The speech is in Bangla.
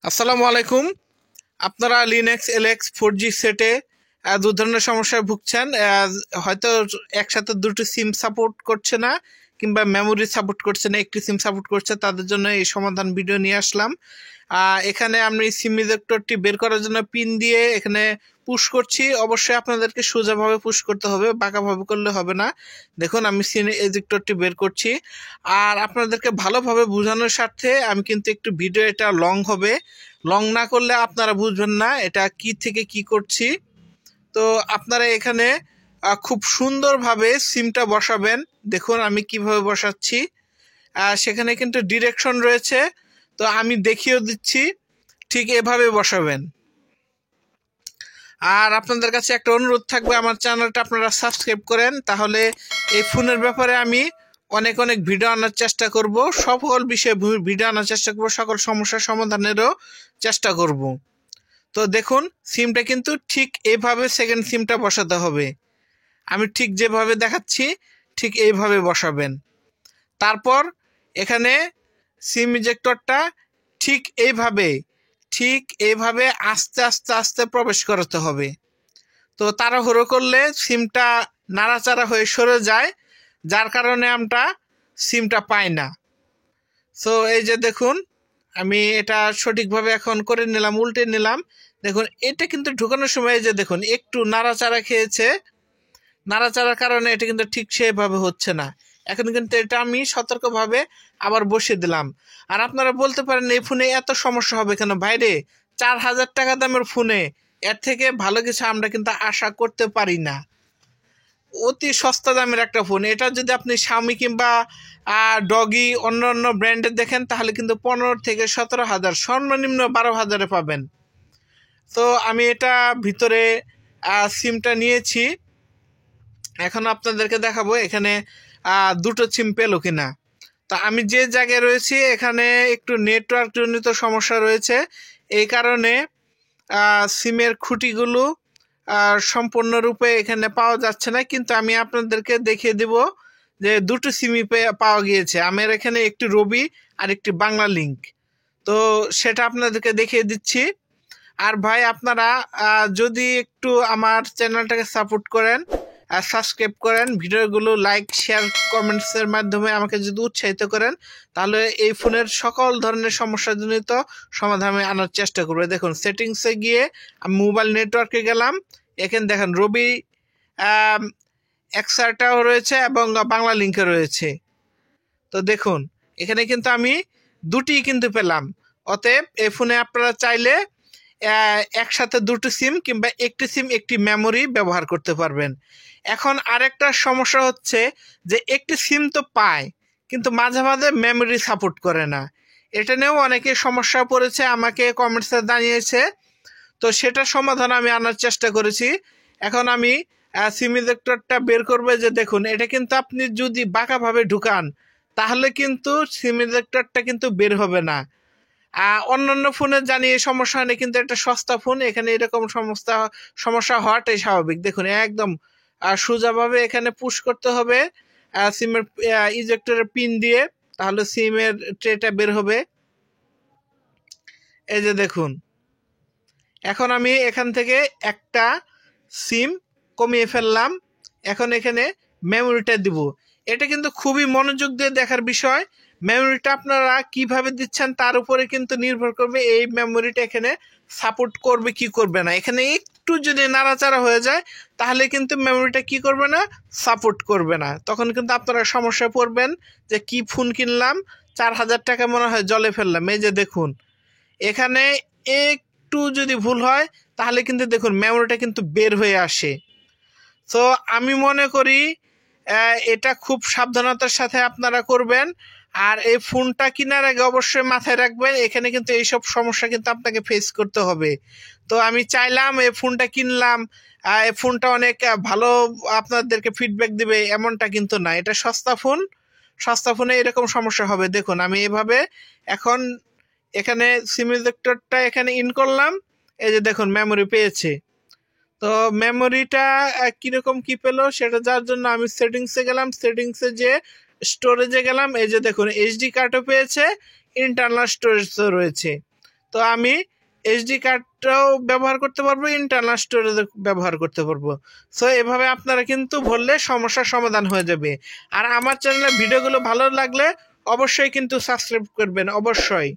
আসসালামু আলাইকুম। আপনারা লিনাক্স এলএক্স 4G সেটে দু ধরনের সমস্যায় ভুগছেন। হয়তো একসাথে দুটো সিম সাপোর্ট করছে না, কিংবা মেমোরি সাপোর্ট করছে না, একটি সিম সাপোর্ট করছে। তাদের জন্য এই সমাধান ভিডিও নিয়ে আসলাম। এখানে আমি সিম ইজেক্টরটি বের করার জন্য পিন দিয়ে এখানে পুশ করছি। অবশ্যই আপনাদেরকে সোজাভাবে পুশ করতে হবে, বাঁকাভাবে করলে হবে না। দেখুন, আমি সিম ইজেক্টরটি বের করছি। আর আপনাদেরকে ভালোভাবে বোঝানোর স্বার্থে আমি কিন্তু একটু ভিডিও, এটা লং হবে, লং না করলে আপনারা বুঝবেন না এটা কি থেকে কি করছি। তো আপনারা এখানে খুব সুন্দরভাবে সিমটা বসাবেন। দেখুন আমি কিভাবে বসাচ্ছি। সেখানে কিন্তু ডিরেকশন রয়েছে, তো আমি দেখিয়ে দিচ্ছি, ঠিক এভাবে বসাবেন। আর আপনাদের কাছে একটা অনুরোধ থাকবে, আমার চ্যানেলটা আপনারা সাবস্ক্রাইব করেন, তাহলে এই ফোনের ব্যাপারে আমি অনেক অনেক ভিডিও আনার চেষ্টা করব, সকল বিষয়ে ভিডিও আনার চেষ্টা করব, সকল সমস্যার সমাধানেরও চেষ্টা করব। তো দেখুন, সিমটা কিন্তু ঠিক এইভাবে সেকেন্ড সিমটা বসাতে হবে। আমি ঠিক যেভাবে দেখাচ্ছি ঠিক এইভাবে বসাবেন। তারপর এখানে সিম ইজেক্টরটা ঠিক এইভাবে আস্তে আস্তে আস্তে প্রবেশ করাতে হবে। তো তাড়াহুড়ো করলে সিমটা নাড়াচাড়া হয়ে সরে যায়, যার কারণে আমরা সিমটা পাই না। সো এই যে দেখুন, আমি এটা সঠিকভাবে এখন করে নিলাম, উল্টে নিলাম। দেখুন, এটা কিন্তু ঢুকানোর সময় যে দেখুন একটু নাড়াচাড়া খেয়েছে, নাড়াচাড়ার কারণে এটা কিন্তু ঠিক সেভাবে হচ্ছে না। এখন কিন্তু এটা আমি সতর্কভাবে আবার বসিয়ে দিলাম। আর আপনারা বলতে পারেন এই ফোনে এত সমস্যা হবে কেন? বাইরে 4,000 টাকা দামের ফোনে এর থেকে ভালো কিছু আমরা কিন্তু আশা করতে পারি না। অতি সস্তা দামের একটা ফোন। এটা যদি আপনি শাওমি কিংবা ডগি অন্য অন্য ব্র্যান্ডের দেখেন, তাহলে কিন্তু 15 থেকে 17,000, সর্বনিম্ন 12,000-এ পাবেন। তো আমি এটা ভিতরে সিমটা নিয়েছি। এখন আপনাদেরকে দেখাবো এখানে দুটো সিম পেলো কিনা। তো আমি যে জায়গায় রয়েছি এখানে একটু নেটওয়ার্ক জনিত সমস্যা রয়েছে, এই কারণে সিমের খুঁটিগুলো সম্পূর্ণরূপে এখানে পাওয়া যাচ্ছে না। কিন্তু আমি আপনাদেরকে দেখিয়ে দেব যে দুটো সিমই পাওয়া গিয়েছে। আমার এখানে একটি রবি আর একটি বাংলা লিংক, তো সেটা আপনাদেরকে দেখিয়ে দিচ্ছি। আর ভাই, আপনারা যদি একটু আমার চ্যানেলটাকে সাপোর্ট করেন, সাবস্ক্রাইব করেন, ভিডিওগুলো লাইক শেয়ার কমেন্টসের মাধ্যমে আমাকে যদি উৎসাহিত করেন, তাহলে এই ফোনের সকল ধরনের সমস্যাজনিত সমাধান আমি আনার চেষ্টা করবো। দেখুন, সেটিংসে গিয়ে আমি মোবাইল নেটওয়ার্কে গেলাম। এখানে দেখেন রবি এক্সারটাও রয়েছে এবং বাংলা লিঙ্কে রয়েছে। তো দেখুন, এখানে কিন্তু আমি দুটিই কিন্তু পেলাম। অতএব এই ফোনে আপনারা চাইলে একসাথে দুটো সিম কিংবা একটি সিম একটি মেমোরি ব্যবহার করতে পারবেন। এখন আরেকটা সমস্যা হচ্ছে যে একটি সিম তো পায়, কিন্তু মাঝে মাঝে মেমোরি সাপোর্ট করে না। এটা নিয়েও অনেকে সমস্যা পড়েছে, আমাকে কমেন্টসে জানিয়েছে। তো সেটার সমাধান আমি আনার চেষ্টা করেছি। এখন আমি সিম ইজেক্টরটা বের করবো। যে দেখুন, এটা কিন্তু আপনি যদি বাঁকাভাবে ঢুকান, তাহলে কিন্তু সিম ইজেক্টরটা কিন্তু বের হবে না। অন্যান্য ফোনে জানি এই সমস্যা হয় না, কিন্তু একটা সস্তা ফোন, এখানে এরকম সমস্যা হওয়াটাই স্বাভাবিক। দেখুন, একদম সোজাভাবে এখানে পুশ করতে হবে সিমের ইজেক্টরের পিন দিয়ে, তাহলে সিমের ট্রেটা বের হবে। এই যে দেখুন, এখন আমি এখান থেকে একটা সিম কমিয়ে ফেললাম। এখন এখানে মেমোরিটা দিব। এটা কিন্তু খুবই মনোযোগ দিয়ে দেখার বিষয়। মেমোরিটা আপনারা কিভাবে দিচ্ছেন তার উপরে কিন্তু নির্ভর করবে এই মেমোরিটা এখানে সাপোর্ট করবে কি করবে না। এখানে একটু যদি নাড়াচাড়া হয়ে যায়, তাহলে কিন্তু মেমোরিটা কি করবে না, সাপোর্ট করবে না। তখন কিন্তু আপনারা সমস্যায় পড়বেন যে কি ফোন কিনলাম, 4,000 টাকা মনে হয় জলে ফেললাম। এই যে দেখুন, এখানে একটু যদি ভুল হয়, তাহলে কিন্তু দেখুন মেমোরিটা কিন্তু বের হয়ে আসে। তো আমি মনে করি এটা খুব সাবধানতার সাথে আপনারা করবেন। আর এই ফোনটা কেনার আগে অবশ্যই মাথায় রাখবেন, এখানে কিন্তু এইসব সমস্যা কিন্তু আপনাকে ফেস করতে হবে। তো আমি চাইলাম এই ফোনটা কিনলাম, এই ফোনটা অনেক ভালো আপনাদেরকে ফিডব্যাক দিবে, এমনটা কিন্তু না। এটা সস্তা ফোন, সস্তা ফোনে এরকম সমস্যা হবে। দেখুন, আমি এভাবে এখন এখানে সিম ইজেক্টরটা এখানে ইন করলাম। এই যে দেখুন, মেমোরি পেয়েছে। তো মেমোরিটা কিরকম কি পেলো সেটা যার জন্য আমি সেটিংসে গেলাম, সেটিংসে যে স্টোরেজে গেলাম। এই যে দেখুন, এইচডি কার্ডও পেয়েছে, ইন্টারনাল স্টোরেজও রয়েছে। তো আমি এইচডি কার্ডটাও ব্যবহার করতে পারবো, ইন্টারনাল স্টোরেজ ব্যবহার করতে পারবো। সো এভাবে আপনারা কিন্তু ভরলে সমস্যার সমাধান হয়ে যাবে। আর আমার চ্যানেলের ভিডিওগুলো ভালো লাগলে অবশ্যই কিন্তু সাবস্ক্রাইব করবেন, অবশ্যই।